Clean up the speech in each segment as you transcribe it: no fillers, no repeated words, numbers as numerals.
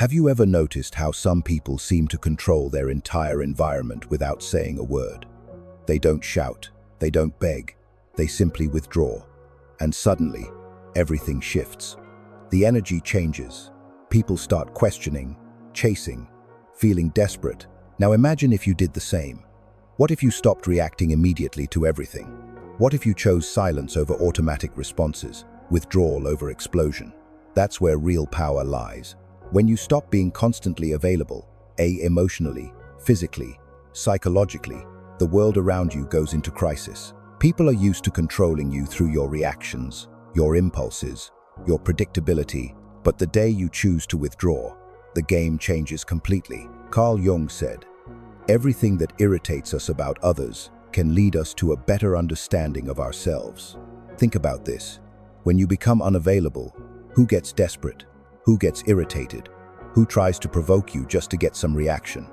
Have you ever noticed how some people seem to control their entire environment without saying a word? They don't shout, they don't beg, they simply withdraw. And suddenly, everything shifts. The energy changes. People start questioning, chasing, feeling desperate. Now imagine if you did the same. What if you stopped reacting immediately to everything? What if you chose silence over automatic responses, withdrawal over explosion? That's where real power lies. When you stop being constantly available, emotionally, physically, psychologically, the world around you goes into crisis. People are used to controlling you through your reactions, your impulses, your predictability, but the day you choose to withdraw, the game changes completely. Carl Jung said, "Everything that irritates us about others can lead us to a better understanding of ourselves." Think about this. When you become unavailable, who gets desperate? Who gets irritated? Who tries to provoke you just to get some reaction?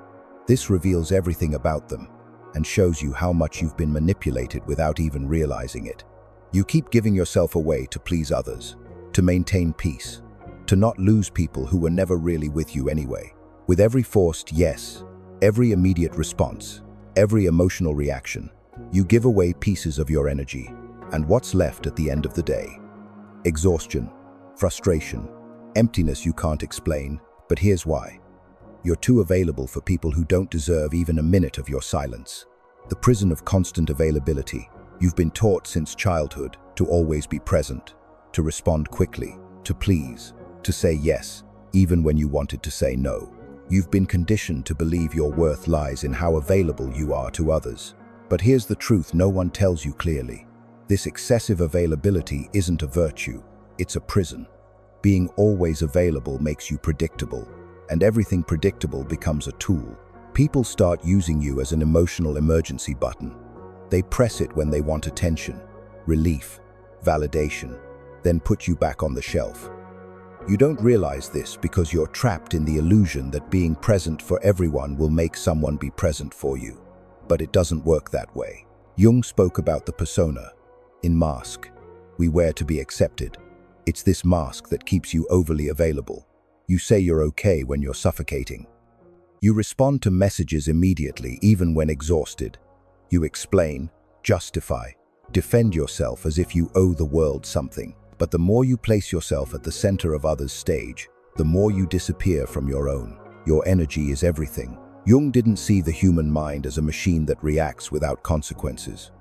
This reveals everything about them and shows you how much you've been manipulated without even realizing it. You keep giving yourself away to please others, to maintain peace, to not lose people who were never really with you anyway. With every forced yes, every immediate response, every emotional reaction, you give away pieces of your energy. And what's left at the end of the day? Exhaustion, frustration, emptiness you can't explain, but here's why. You're too available for people who don't deserve even a minute of your silence. The prison of constant availability. You've been taught since childhood to always be present, to respond quickly, to please, to say yes, even when you wanted to say no. You've been conditioned to believe your worth lies in how available you are to others. But here's the truth no one tells you clearly. This excessive availability isn't a virtue, it's a prison. Being always available makes you predictable, and everything predictable becomes a tool. People start using you as an emotional emergency button. They press it when they want attention, relief, validation, then put you back on the shelf. You don't realize this because you're trapped in the illusion that being present for everyone will make someone be present for you. But it doesn't work that way. Jung spoke about the persona, in mask, we wear to be accepted. It's this mask that keeps you overly available. You say you're okay when you're suffocating. You respond to messages immediately, even when exhausted. You explain, justify, defend yourself as if you owe the world something. But the more you place yourself at the center of others' stage, the more you disappear from your own. Your energy is everything. Jung didn't see the human mind as a machine that reacts without consequences.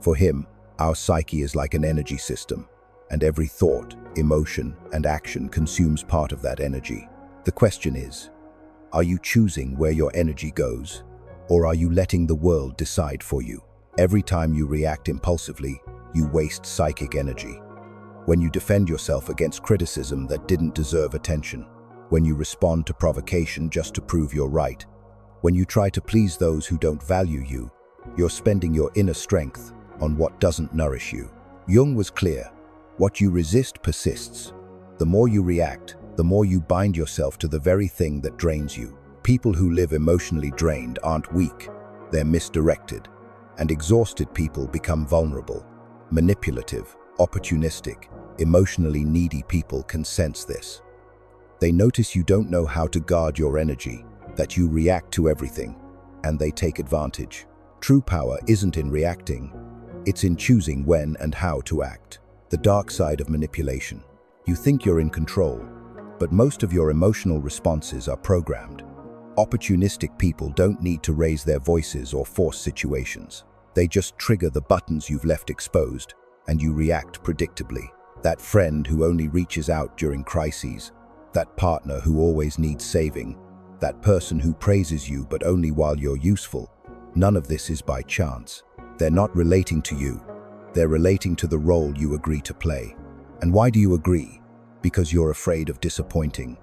For him, our psyche is like an energy system, and every thought, emotion, and action consumes part of that energy. The question is, are you choosing where your energy goes, or are you letting the world decide for you? Every time you react impulsively, you waste psychic energy. When you defend yourself against criticism that didn't deserve attention, when you respond to provocation just to prove you're right, when you try to please those who don't value you, you're spending your inner strength on what doesn't nourish you. Jung was clear. What you resist persists. The more you react, the more you bind yourself to the very thing that drains you. People who live emotionally drained aren't weak, they're misdirected. And exhausted people become vulnerable, manipulative, opportunistic, emotionally needy people can sense this. They notice you don't know how to guard your energy, that you react to everything, and they take advantage. True power isn't in reacting, it's in choosing when and how to act. The dark side of manipulation. You think you're in control, but most of your emotional responses are programmed. Opportunistic people don't need to raise their voices or force situations. They just trigger the buttons you've left exposed, and you react predictably. That friend who only reaches out during crises, that partner who always needs saving, that person who praises you but only while you're useful. None of this is by chance. They're not relating to you. They're relating to the role you agree to play. And why do you agree? Because you're afraid of disappointing,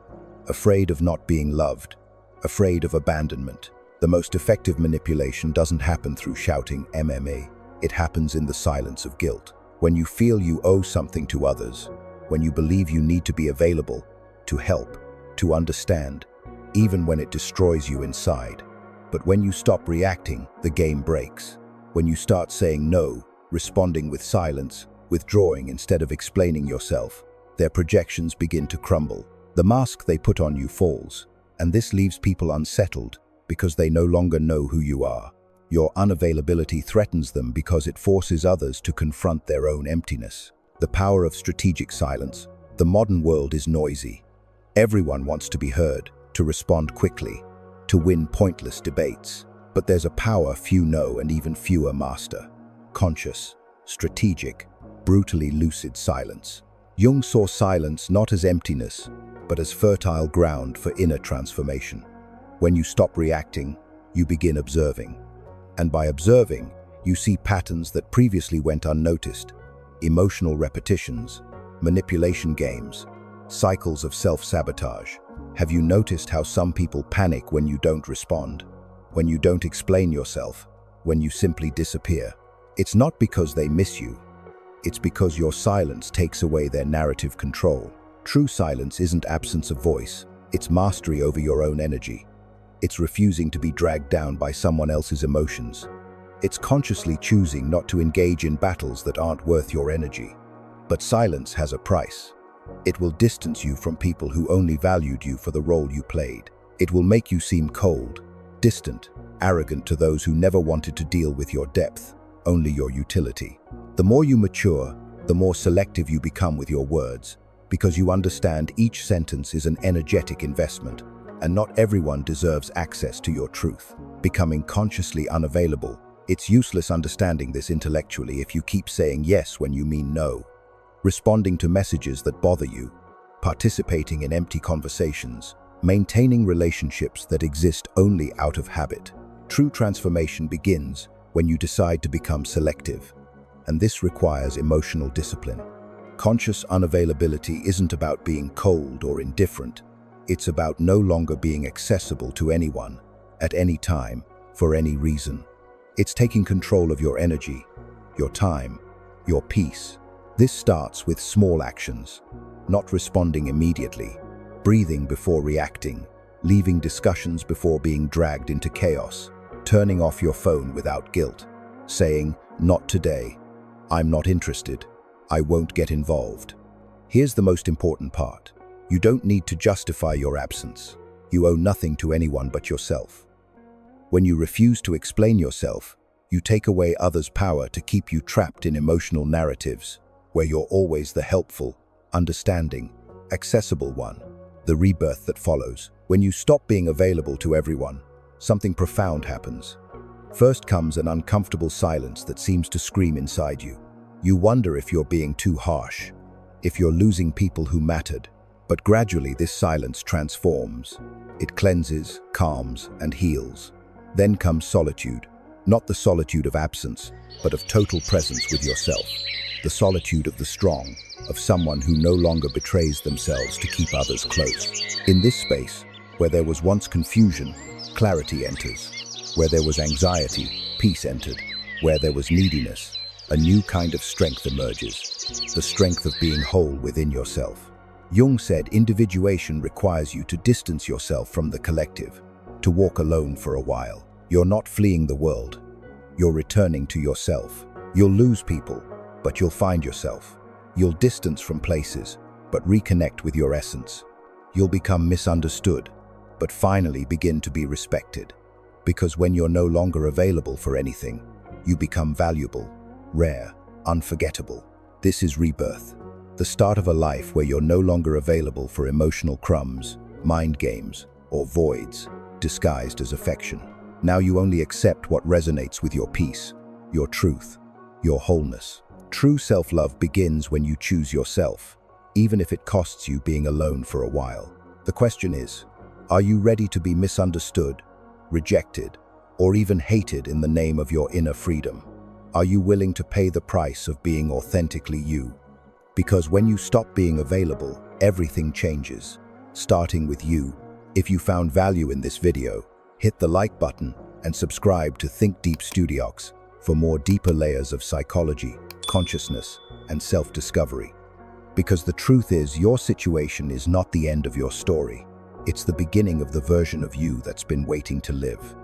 afraid of not being loved, afraid of abandonment. The most effective manipulation doesn't happen through shouting MMA. It happens in the silence of guilt. When you feel you owe something to others, when you believe you need to be available, to help, to understand, even when it destroys you inside. But when you stop reacting, the game breaks. When you start saying no, responding with silence, withdrawing instead of explaining yourself, their projections begin to crumble. The mask they put on you falls, and this leaves people unsettled because they no longer know who you are. Your unavailability threatens them because it forces others to confront their own emptiness. The power of strategic silence. The modern world is noisy. Everyone wants to be heard, to respond quickly, to win pointless debates. But there's a power few know and even fewer master. Conscious, strategic, brutally lucid silence. Jung saw silence not as emptiness, but as fertile ground for inner transformation. When you stop reacting, you begin observing. And by observing, you see patterns that previously went unnoticed. Emotional repetitions, manipulation games, cycles of self-sabotage. Have you noticed how some people panic when you don't respond? When you don't explain yourself? When you simply disappear? It's not because they miss you. It's because your silence takes away their narrative control. True silence isn't absence of voice. It's mastery over your own energy. It's refusing to be dragged down by someone else's emotions. It's consciously choosing not to engage in battles that aren't worth your energy. But silence has a price. It will distance you from people who only valued you for the role you played. It will make you seem cold, distant, arrogant to those who never wanted to deal with your depth, only your utility. The more you mature, the more selective you become with your words, because you understand each sentence is an energetic investment, and not everyone deserves access to your truth. Becoming consciously unavailable. It's useless understanding this intellectually if you keep saying yes when you mean no. Responding to messages that bother you, participating in empty conversations, maintaining relationships that exist only out of habit. True transformation begins when you decide to become selective, and this requires emotional discipline. Conscious unavailability isn't about being cold or indifferent. It's about no longer being accessible to anyone, at any time, for any reason. It's taking control of your energy, your time, your peace. This starts with small actions, not responding immediately, breathing before reacting, leaving discussions before being dragged into chaos, turning off your phone without guilt, saying, "Not today, I'm not interested, I won't get involved." Here's the most important part. You don't need to justify your absence. You owe nothing to anyone but yourself. When you refuse to explain yourself, you take away others' power to keep you trapped in emotional narratives, where you're always the helpful, understanding, accessible one. The rebirth that follows. When you stop being available to everyone, something profound happens. First comes an uncomfortable silence that seems to scream inside you. You wonder if you're being too harsh, if you're losing people who mattered. But gradually this silence transforms. It cleanses, calms, and heals. Then comes solitude. Not the solitude of absence, but of total presence with yourself. The solitude of the strong, of someone who no longer betrays themselves to keep others close. In this space, where there was once confusion, clarity enters. Where there was anxiety, peace entered. Where there was neediness, a new kind of strength emerges. The strength of being whole within yourself. Jung said individuation requires you to distance yourself from the collective, to walk alone for a while. You're not fleeing the world. You're returning to yourself. You'll lose people, but you'll find yourself. You'll distance from places, but reconnect with your essence. You'll become misunderstood, but finally begin to be respected. Because when you're no longer available for anything, you become valuable, rare, unforgettable. This is rebirth, the start of a life where you're no longer available for emotional crumbs, mind games, or voids, disguised as affection. Now you only accept what resonates with your peace, your truth, your wholeness. True self-love begins when you choose yourself, even if it costs you being alone for a while. The question is, are you ready to be misunderstood, rejected, or even hated in the name of your inner freedom? Are you willing to pay the price of being authentically you? Because when you stop being available, everything changes, starting with you. If you found value in this video, hit the like button and subscribe to ThinkDeep Studios for more deeper layers of psychology, consciousness, and self-discovery. Because the truth is, your situation is not the end of your story. It's the beginning of the version of you that's been waiting to live.